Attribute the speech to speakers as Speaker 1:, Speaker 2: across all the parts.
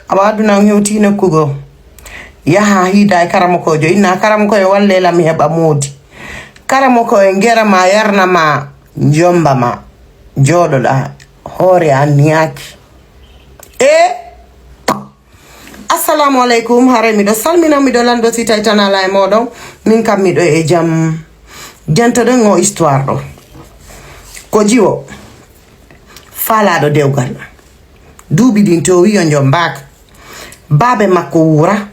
Speaker 1: abaduna hewtina kugo yaha hida karamoko jo ina karamoko e walle lam heba modi karamoko e ngera ma yarna ma jomba ma jodo da hore anniaki assalamu alaikum hare mi do salmina mi do lando si taytana la e modon min kam mi do e jam jento de ngo histoire do ko jiwo fala do dewgal duubi din to wi on jombak babe makko wura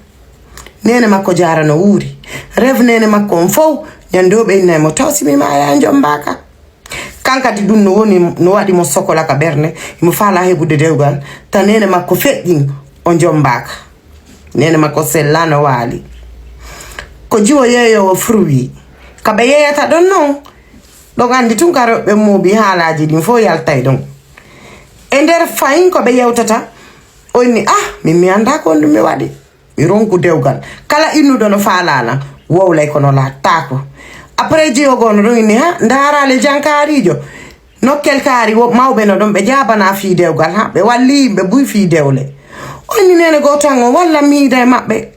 Speaker 1: nene makko jarano wuri rev nene makko on fow nyando be ne mo tawsimi ma ya jombaka kankati dum no woni no wadi mo sokola ka berne mo fala hebude dewgal tan nene makko feddin on jombaka nene makko sellano wali ko jiwo yeyo fruwi ka be yeyata don non do gandi tun karo be mobi halaji din fo yaltay don ender fayin ko be yewtata onni mi anda ko ndum mi wadi mi ronku dewgal kala innu do no falala wowlay ko no la tako après jiyo gono do ni ndara le jankarijo nokkel kaari mawbe no don be jabana fi dewgal be walli be buy fi dewle onni nene go tango walla mi day mabbe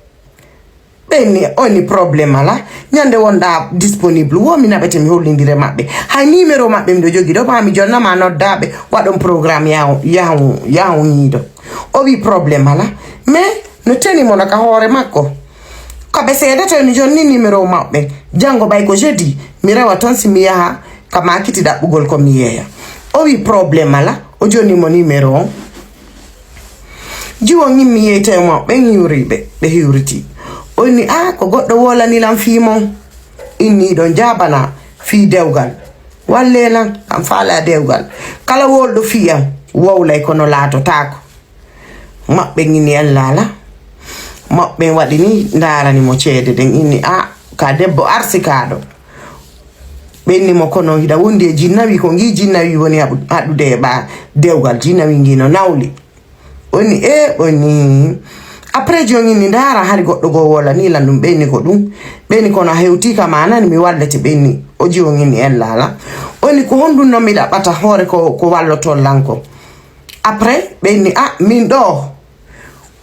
Speaker 1: benni oni problem ala nyande wonda disponible wo mi nabete mi hollindire mabbe hay numéro mabbe mi do jogi do pa mi jonna ma noddabe wadon programme yahu nido o wi problem ala mais no teni mo naka hore makko ko be seedata ni jonni numéro mabbe jango bay ko jeudi mi rewa ton si mi yaha kama kiti da bugol ko mi yeya o wi problem ala o jonni mo numéro jiwo ngimmi yete mo be hiwribe be hiwriti oni ko goddo wola ni lam fimo inni don jabana fi dewgal wallela am fala dewgal kala woldo fiyam wowlay kono laato tako mabbe ngini allala mabbe wadi ni ndarani mo cede den inni ka debbo arsikado benni mo kono hida wonde jinnawi ko ngi jinnawi woni hadude ba dewgal jinnawi ngino nawli oni oni après joni ni ndara hari goddo go wola ni landum benni ko dum benni kono hewti ka manani mi wallete benni o jiwon ni ellala oni ko hondun no mi dabata hore ko walloto lanko après benni min do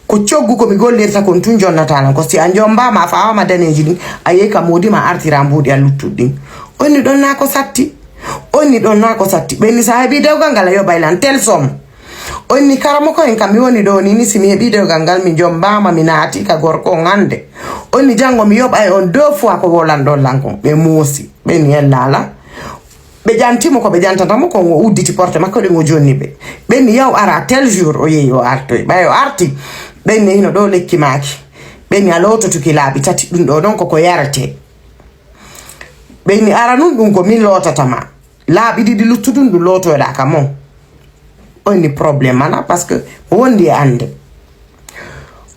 Speaker 1: ko cioggu ko mi gollirta kon tun jonnata lan ko si anjomba ma faawa ma daneji ni ayi ka modi ma artira mbudi a luttudin oni don na ko satti benni sahibi dewgal ngala yo baylan tel som onni karamoko en kam mi woni do ni simi hebi dewgal ngal mi jombama mi naati ka gorko ngande onni jango mi yoba on deux fois ko wolan don lanko be mosi be ni lala be jantimo ko be jantantamo ko udditi porte makko de ngo jonni be ni yaw ara tel jour o yeyo arto bayo arti be ni no do lekki maki be ni aloto to kilabi tati dum do don ko yarate be ni ara nun dum ko mi lotatama laabi di luttudun du loto da kamon oni problem ana parce que wondi ande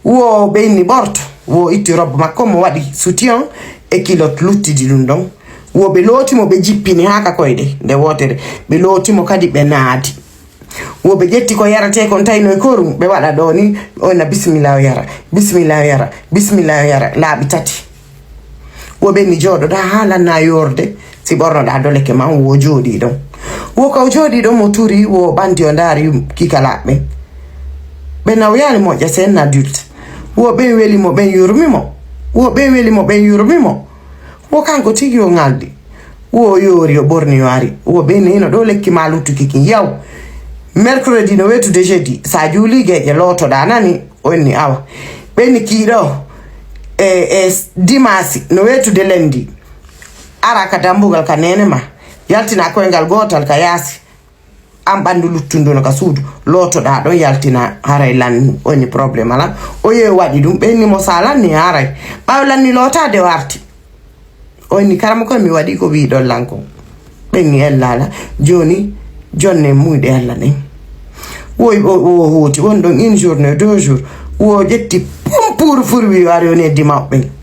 Speaker 1: wo benni borto wo itti rob makko mo wadi soutien e kilot lutti di dum don wo be loti mo be jippini haka koyde de wotere be loti mo kadi be naadi wo be jetti ko yarate kon tayno e korum be wada do ni ona bismillah yara laabi tati wo benni jodo da hala na yorde si borno da doleke man wo jodi don wo ka jodi do moturi wo bandi o ndari kikalabe be nawyali mo jasen adulte wo be weli mo ben yurmimo wo kanko tigi o ngaldi wo yori o borni wari wo be neno do lekki malutu kiki yaw mercredi no wetu de jeudi sa juli geje loto da nani onni awa be ni kido dimasi no wetu de lendi ara ka dambugal ka nene ma yaltina ko ngal gotal ka yasi am bandu luttundo no ka suudu loto da do yaltina haray lan oni problem ala o ye wadi dum benni mo salan ni haray bawlan ni lota de warti oni karamo ko mi wadi ko wi do lanko benni ellala joni jonne muyde alla ne woy o hoti won don une journée deux jours wo jetti pour furwi wari on eddi mabbe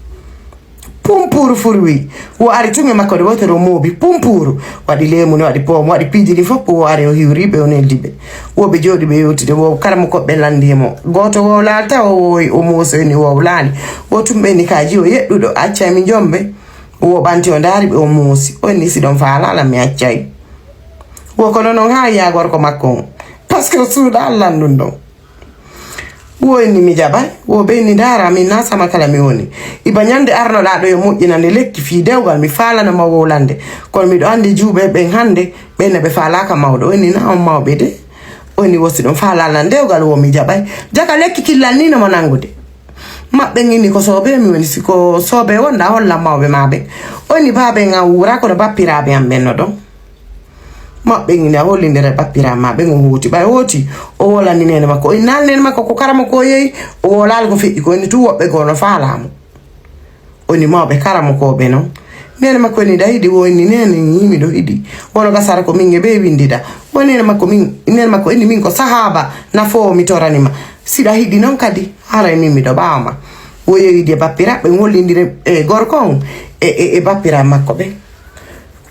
Speaker 1: pumpuru furwi wo ari tunge makko de wotero mobi pumpuru wadi lemu no wadi pom wadi pidili foppo wo ari o hiwribe on eldibe wo be jodi be yotide wo karam ko be landimo goto wo lata o moso ni wo lani wo tumbe ni kaji o yeddudo acca mi jombe wo banti o ndari be o mosi oni si don faala la mi accay wo ko non ha ya gorko makko parce que suuda landundo woni mi jabay wo be ni dara mi na sama kala mi woni iba nyande arno da do yo mojjinande lekki fi dewgal mi falana ma wolande kon mi do andi juube be hande be ne be falaka mawdo woni na on mawbe de oni wosi don falala dewgal wo mi jabay jaka lekki killanni no mo nangude mabbe ngini ko sobe mi woni siko sobe wonda holla mawbe mabe oni babe nga wura ko bappirabe am benno don mabbe ngini holindere bappira mabe ngo hoti bay hoti o wala ni nene makko inal nene makko ko karamo ko yeyi o wolal ko fi ko ni tu wobbe go no faalamu oni mawbe karamo ko be non nene makko ni daydi woni nene nyimi do idi wono gasara ko minge be windida woni nene makko min nene makko eni min ko sahaba na fo mi toranima sida hidi non kadi haray mimi do baama wo yeyi bappira be hollindire gorkon e bappira makko be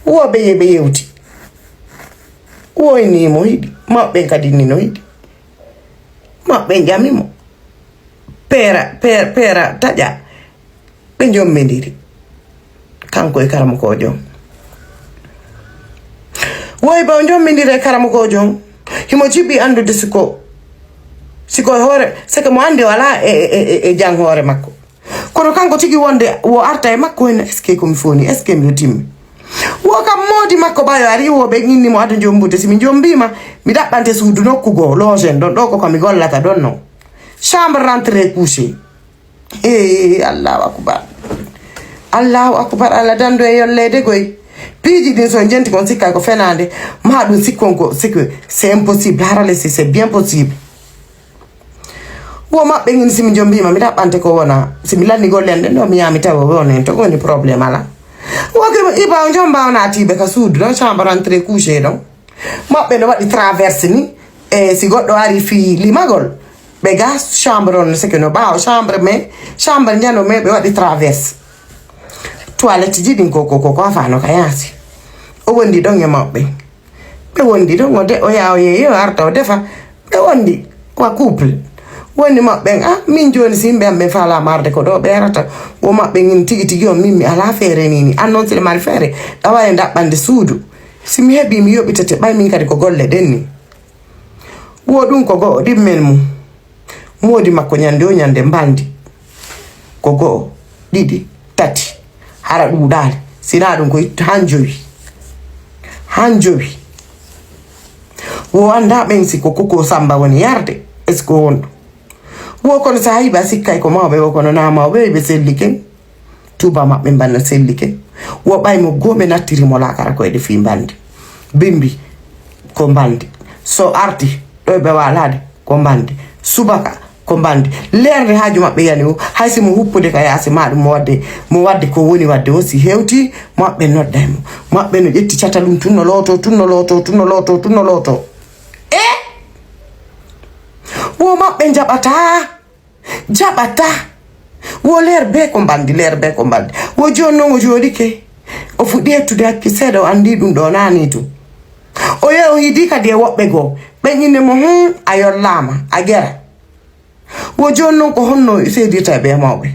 Speaker 1: wo be yebe yewti wo ni mo hidi mabbe kadi ni no hidi mabbe jamimo pera taja be jommendiri kanko e karamo ko jom woy ba jommendire karamo ko jom himo jibi andude siko hore seke mo ande wala e jang hore makko kono kanko tigi wonde wo arta e makko en eske ko mi foni eske mi timmi wo kam modi makko bayo ari wo be nginni mo ado jombude simi jombima mi dabbante suudu nokkugo logen don do ko mi gollata don no chambre rentrée coucher Allahu akbar ala dando e yollede goy piji din so jenti kon sikka ko fenande ma dum sikkon ko sikku c'est impossible harale c'est bien possible wo mabbe ngini simi jombima mi dabbante ko wona simi lanni gollende no mi yami tawo wona to goni problème ala woke iba jomba na tibe ka suudu don chambre rentrée coucher don mabbe no wadi traverse ni si goddo ari fi limagol be gas chambre on se que no ba chambre nyano me be wadi traverse toilette jidin ko afano kayasi o wondi don e mabbe be wondi don ode o yawo ye arta o defa be wondi kwa couple woni mabbe min joni simbe ambe fala marde ko do berata wo mabbe ngin tigi on mimmi ala fere nini annon sile mari fere dawa en dabbande suudu simi hebi mi yobitete bay min kadi ko golle denni wo dum ko go dimmel mu modi makko nyande o nyande mbandi ko go didi tati hara dum dal sina dum ko hanjowi wo anda ben si ko samba woni yarde esko wondo wo kono sahiba sikkay ko mawbe wo kono na mawbe be sellike tuba mabbe banna sellike wo bay mo gobe nattiri mo lakara ko e fi bandi bimbi ko bandi so arti do be walade ko bandi subaka ko bandi lerde haaju mabbe yani haysi mo huppude ka yasi maadum mo wadde ko woni wadde o si hewti mabbe noddaymo mabbe no jetti catalum tunno loto wo mabbe jabata wo lerbe ko bandi wo jonno ngo jodike o fudi ettude hakki sedo andi dum do nani tu o yew hidi kadi e wobbe go be nyine mo ayor lama agera wo jonno ko honno sedita be mawbe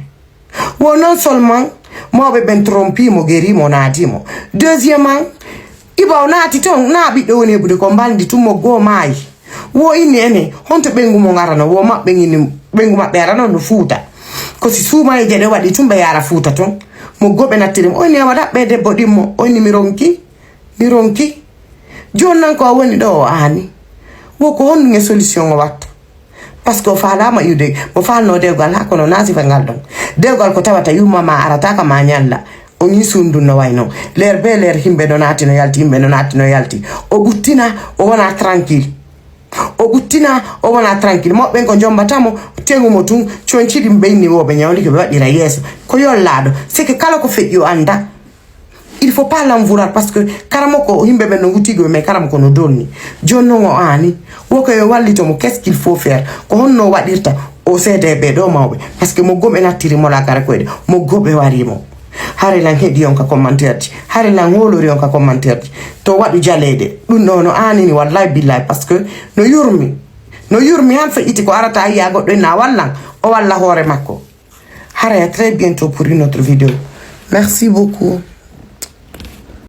Speaker 1: wo non seulement mawbe ben trompi mo geri mo natimo deuxièmement iba onati ton na bi do ne bude ko bandi tumo go mai wo inene honto bengu mo ngarano wo mabbe ngini bengu mabbe arano no fuuta ko si suma e jede wadi tumbe yara fuuta ton mo gobe nattirim oni wada be debbo dimmo oni mi ronki jonnan ko woni do ani wo ko hon nge solution o watta parce que faala yude mo falno dewgal ha kono nasi fa ngal don dewgal ko tawata yumma ma arata ka ma nyalla o ni sundu no wayno ler himbe do natino yalti o guttina o wona tranquille mo ben ko jombatamo tengu motun chonchidi mbeini wo be nyawli ke wadira yeso ko yollado c'est que kala ko fejjo anda il faut pas l'envouloir parce que karamoko himbe ben no gutigo me karamoko no donni jonno ngo ani wo ko wallito mo qu'est-ce qu'il faut faire ko honno wadirta o CDB do mawbe parce que mo gobe natiri mo la kara koyde mo gobe warimo hare lan hedi on ka commentaire hare lan wolori on ka commentaire to wadu jalede dum no ani ni wallahi billahi parce que no yurmi han fa iti ko arata ya goddo na wallan o walla hore makko hare à très bientôt pour une autre vidéo merci beaucoup.